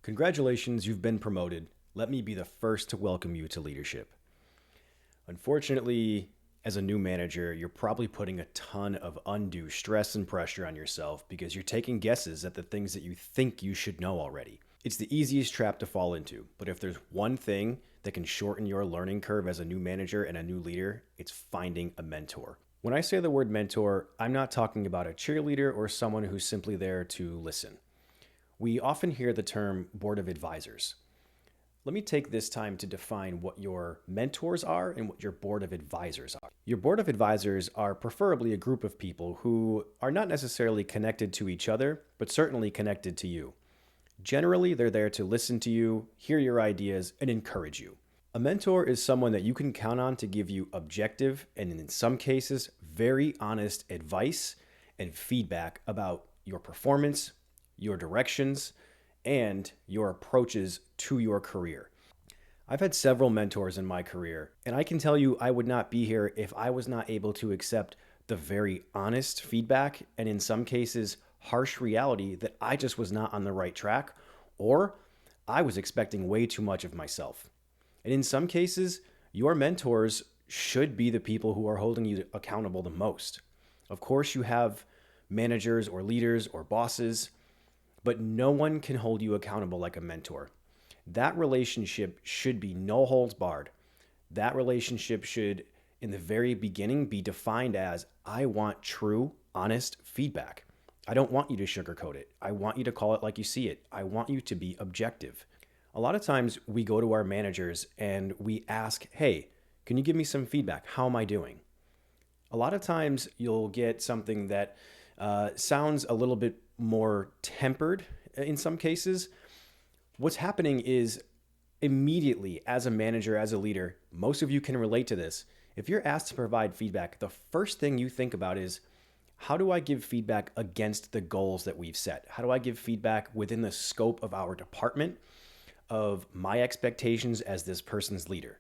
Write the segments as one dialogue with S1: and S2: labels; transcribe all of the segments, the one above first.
S1: Congratulations, you've been promoted. Let me be the first to welcome you to leadership. Unfortunately, as a new manager, you're probably putting a ton of undue stress and pressure on yourself because you're taking guesses at the things that you think you should know already. It's the easiest trap to fall into, but if there's one thing that can shorten your learning curve as a new manager and a new leader, it's finding a mentor. When I say the word mentor, I'm not talking about a cheerleader or someone who's simply there to listen. We often hear the term board of advisors. Let me take this time to define what your mentors are and what your board of advisors are. Your board of advisors are preferably a group of people who are not necessarily connected to each other, but certainly connected to you. Generally, they're there to listen to you, hear your ideas, and encourage you. A mentor is someone that you can count on to give you objective and, in some cases, very honest advice and feedback about your performance, your directions, and your approaches to your career. I've had several mentors in my career, and I can tell you I would not be here if I was not able to accept the very honest feedback and, in some cases, harsh reality that I just was not on the right track, or I was expecting way too much of myself. And in some cases, your mentors should be the people who are holding you accountable the most. Of course, you have managers or leaders or bosses, but no one can hold you accountable like a mentor. That relationship should be no holds barred. That relationship should, in the very beginning, be defined as, I want true, honest feedback. I don't want you to sugarcoat it. I want you to call it like you see it. I want you to be objective. A lot of times we go to our managers and we ask, hey, can you give me some feedback? How am I doing? A lot of times you'll get something that sounds a little bit more tempered in some cases. What's happening is immediately as a manager, as a leader, most of you can relate to this. If you're asked to provide feedback, the first thing you think about is, how do I give feedback against the goals that we've set? How do I give feedback within the scope of our department, of my expectations as this person's leader?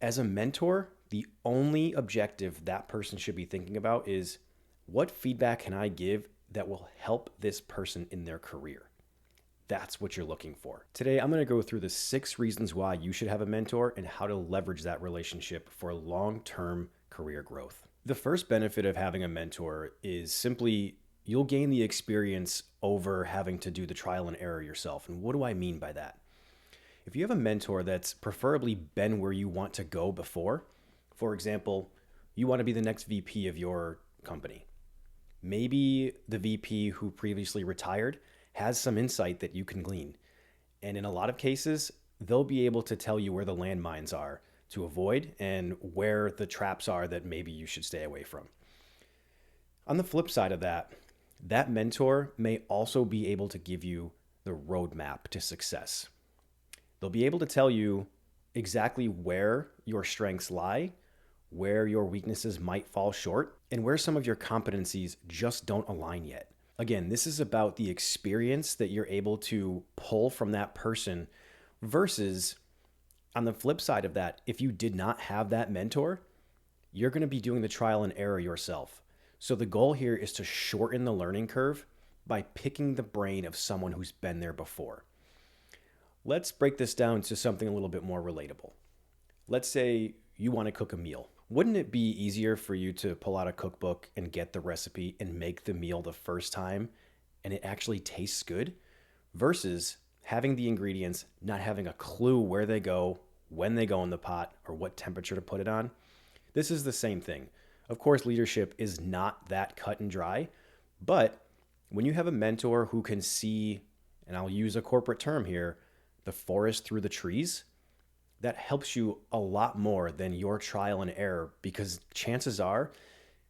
S1: As a mentor, the only objective that person should be thinking about is, what feedback can I give that will help this person in their career? That's what you're looking for. Today, I'm going to go through the 6 reasons why you should have a mentor and how to leverage that relationship for long-term career growth. The first benefit of having a mentor is simply you'll gain the experience over having to do the trial and error yourself. And what do I mean by that? If you have a mentor that's preferably been where you want to go before, for example, you want to be the next VP of your company. Maybe the VP who previously retired has some insight that you can glean. And in a lot of cases, they'll be able to tell you where the landmines are to avoid and where the traps are that maybe you should stay away from. On the flip side of that, that mentor may also be able to give you the roadmap to success. They'll be able to tell you exactly where your strengths lie, where your weaknesses might fall short, and where some of your competencies just don't align yet. Again, this is about the experience that you're able to pull from that person versus, on the flip side of that, if you did not have that mentor, you're going to be doing the trial and error yourself. So the goal here is to shorten the learning curve by picking the brain of someone who's been there before. Let's break this down to something a little bit more relatable. Let's say you want to cook a meal. Wouldn't it be easier for you to pull out a cookbook and get the recipe and make the meal the first time and it actually tastes good versus having the ingredients, not having a clue where they go, when they go in the pot, or what temperature to put it on? This is the same thing. Of course, leadership is not that cut and dry, but when you have a mentor who can see, and I'll use a corporate term here, the forest through the trees, that helps you a lot more than your trial and error, because chances are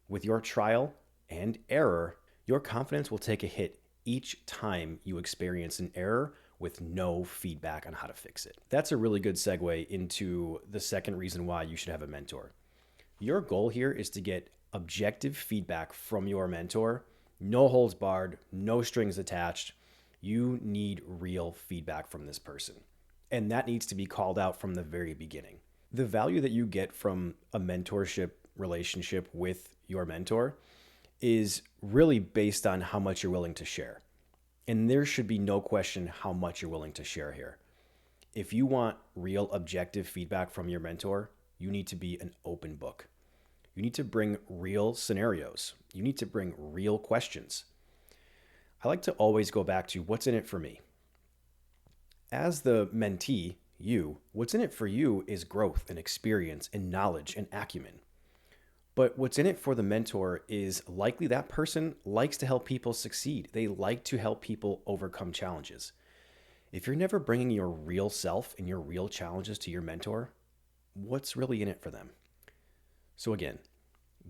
S1: with your trial and error, your confidence will take a hit each time you experience an error with no feedback on how to fix it. That's a really good segue into the second reason why you should have a mentor. Your goal here is to get objective feedback from your mentor, no holds barred, no strings attached. You need real feedback from this person. And that needs to be called out from the very beginning. The value that you get from a mentorship relationship with your mentor is really based on how much you're willing to share. And there should be no question how much you're willing to share here. If you want real objective feedback from your mentor, you need to be an open book. You need to bring real scenarios. You need to bring real questions. I like to always go back to what's in it for me. As the mentee, what's in it for you is growth and experience and knowledge and acumen. But what's in it for the mentor is likely that person likes to help people succeed. They like to help people overcome challenges. If you're never bringing your real self and your real challenges to your mentor, what's really in it for them? So again,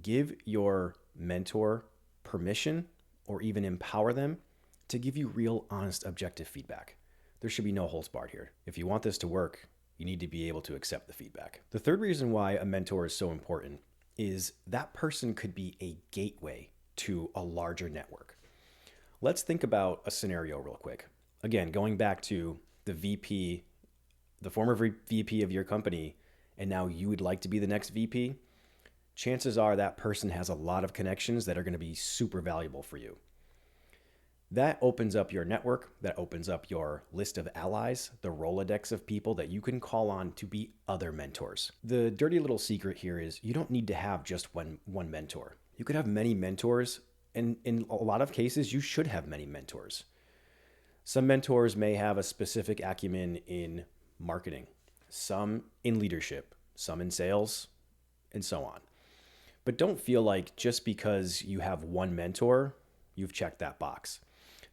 S1: give your mentor permission or even empower them to give you real, honest, objective feedback. There should be no holds barred here. If you want this to work, you need to be able to accept the feedback. The third reason why a mentor is so important is that person could be a gateway to a larger network. Let's think about a scenario real quick. Again, going back to the VP, the former VP of your company, and now you would like to be the next VP, chances are that person has a lot of connections that are going to be super valuable for you. That opens up your network, that opens up your list of allies, the Rolodex of people that you can call on to be other mentors. The dirty little secret here is you don't need to have just one mentor. You could have many mentors, and in a lot of cases, you should have many mentors. Some mentors may have a specific acumen in marketing, some in leadership, some in sales, and so on. But don't feel like just because you have one mentor, you've checked that box.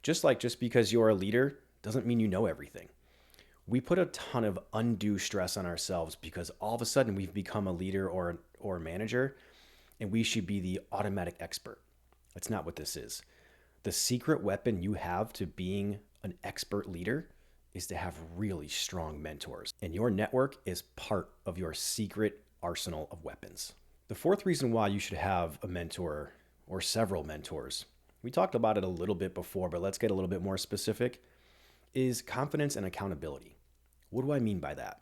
S1: Just because you're a leader doesn't mean you know everything. We put a ton of undue stress on ourselves because all of a sudden we've become a leader or a manager, and we should be the automatic expert. That's not what this is. The secret weapon you have to being an expert leader is to have really strong mentors, and your network is part of your secret arsenal of weapons. The fourth reason why you should have a mentor or several mentors, we talked about it a little bit before, but let's get a little bit more specific, is confidence and accountability. What do I mean by that?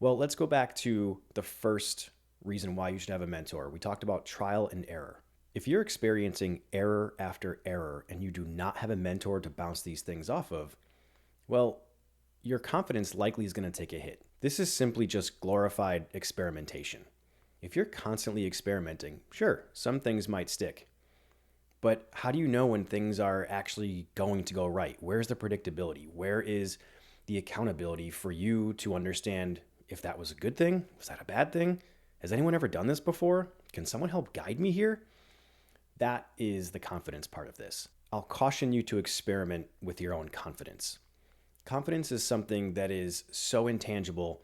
S1: Well, let's go back to the first reason why you should have a mentor. We talked about trial and error. If you're experiencing error after error and you do not have a mentor to bounce these things off of, well, your confidence likely is going to take a hit. This is simply just glorified experimentation. If you're constantly experimenting, sure, some things might stick. But how do you know when things are actually going to go right? Where's the predictability? Where is the accountability for you to understand if that was a good thing? Was that a bad thing? Has anyone ever done this before? Can someone help guide me here? That is the confidence part of this. I'll caution you to experiment with your own confidence. Confidence is something that is so intangible,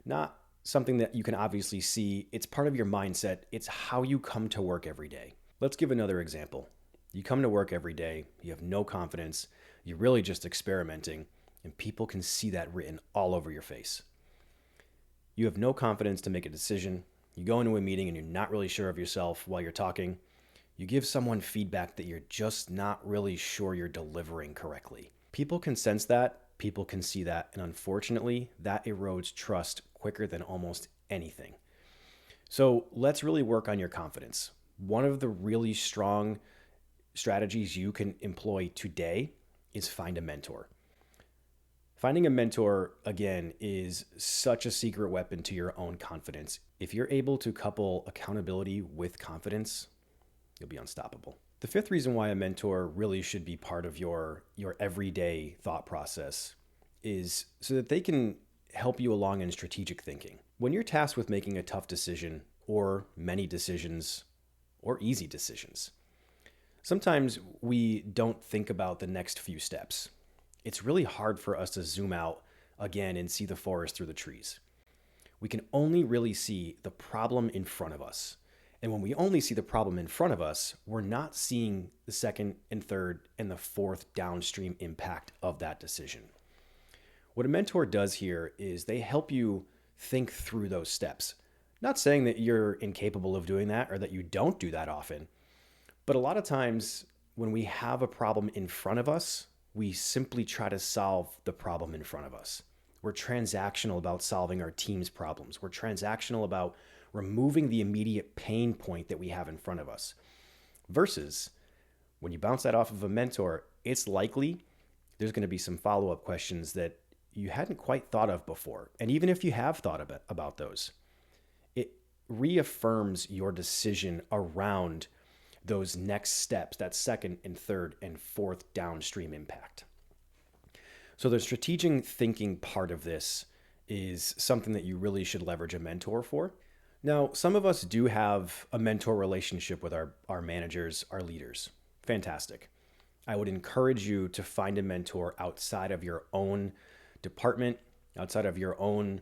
S1: not something that you can obviously see. It's part of your mindset. It's how you come to work every day. Let's give another example. You come to work every day, you have no confidence, you're really just experimenting, and people can see that written all over your face. You have no confidence to make a decision. You go into a meeting and you're not really sure of yourself while you're talking. You give someone feedback that you're just not really sure you're delivering correctly. People can sense that, people can see that, and unfortunately, that erodes trust quicker than almost anything. So let's really work on your confidence. One of the really strong strategies you can employ today is find a mentor. Finding a mentor, again, is such a secret weapon to your own confidence. If you're able to couple accountability with confidence, you'll be unstoppable. The fifth reason why a mentor really should be part of your everyday thought process is so that they can help you along in strategic thinking. When you're tasked with making a tough decision or many decisions or easy decisions, sometimes we don't think about the next few steps. It's really hard for us to zoom out again and see the forest through the trees. We can only really see the problem in front of us. And when we only see the problem in front of us, we're not seeing the second and third and the fourth downstream impact of that decision. What a mentor does here is they help you think through those steps. Not saying that you're incapable of doing that or that you don't do that often, but a lot of times when we have a problem in front of us, we simply try to solve the problem in front of us. We're transactional about solving our team's problems. We're transactional about removing the immediate pain point that we have in front of us. Versus when you bounce that off of a mentor, it's likely There's going to be some follow-up questions that you hadn't quite thought of before. And even if you have thought about those, it reaffirms your decision around those next steps, that second and third and fourth downstream impact. So the strategic thinking part of this is something that you really should leverage a mentor for. Now, some of us do have a mentor relationship with our managers, our leaders. Fantastic. I would encourage you to find a mentor outside of your own department, outside of your own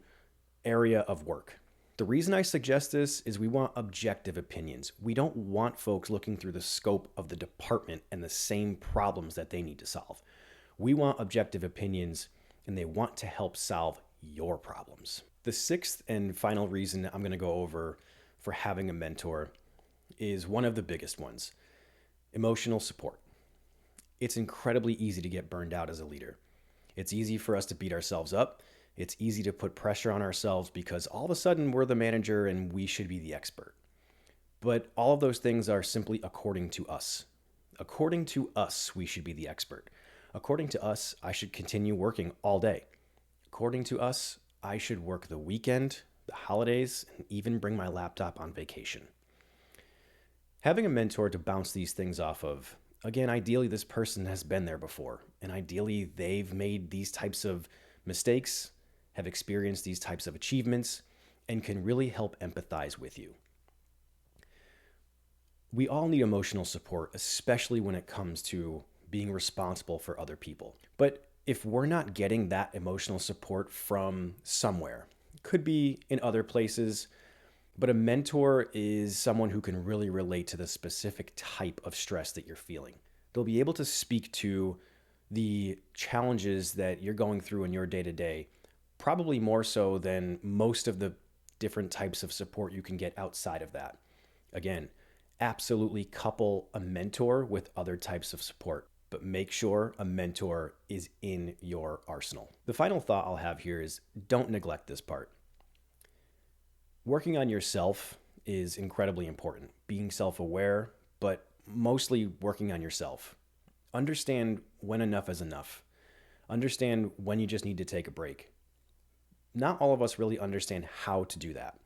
S1: area of work. The reason I suggest this is we want objective opinions. We don't want folks looking through the scope of the department and the same problems that they need to solve. We want objective opinions, and they want to help solve your problems. The sixth and final reason I'm going to go over for having a mentor is one of the biggest ones: emotional support. It's incredibly easy to get burned out as a leader. It's easy for us to beat ourselves up. It's easy to put pressure on ourselves because all of a sudden we're the manager and we should be the expert. But all of those things are simply according to us. According to us, we should be the expert. According to us, I should continue working all day. According to us, I should work the weekend, the holidays, and even bring my laptop on vacation. Having a mentor to bounce these things off of, again, ideally this person has been there before, and ideally they've made these types of mistakes, have experienced these types of achievements, and can really help empathize with you. We all need emotional support, especially when it comes to being responsible for other people. But if we're not getting that emotional support from somewhere, it could be in other places, but a mentor is someone who can really relate to the specific type of stress that you're feeling. They'll be able to speak to the challenges that you're going through in your day-to-day, probably more so than most of the different types of support you can get outside of that. Again, absolutely couple a mentor with other types of support, but make sure a mentor is in your arsenal. The final thought I'll have here is don't neglect this part. Working on yourself is incredibly important. Being self-aware, but mostly working on yourself. Understand when enough is enough. Understand when you just need to take a break. Not all of us really understand how to do that.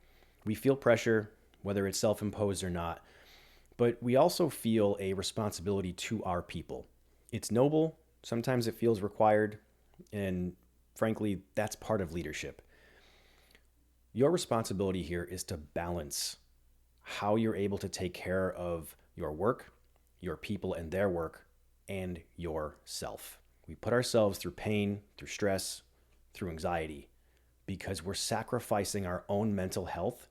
S1: We feel pressure, whether it's self-imposed or not, but we also feel a responsibility to our people. It's noble, sometimes it feels required, and frankly, that's part of leadership. Your responsibility here is to balance how you're able to take care of your work, your people and their work, and yourself. We put ourselves through pain, through stress, through anxiety, because we're sacrificing our own mental health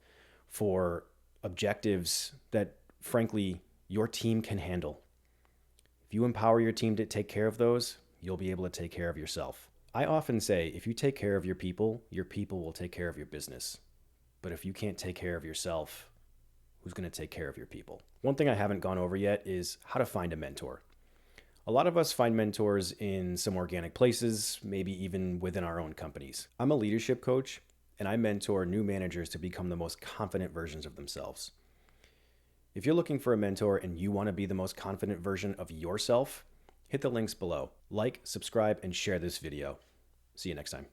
S1: for objectives that, frankly, your team can handle. If you empower your team to take care of those, you'll be able to take care of yourself. I often say, if you take care of your people will take care of your business. But if you can't take care of yourself, who's going to take care of your people? One thing I haven't gone over yet is how to find a mentor. A lot of us find mentors in some organic places, maybe even within our own companies. I'm a leadership coach, and I mentor new managers to become the most confident versions of themselves. If you're looking for a mentor and you want to be the most confident version of yourself, hit the links below. Like, subscribe, and share this video. See you next time.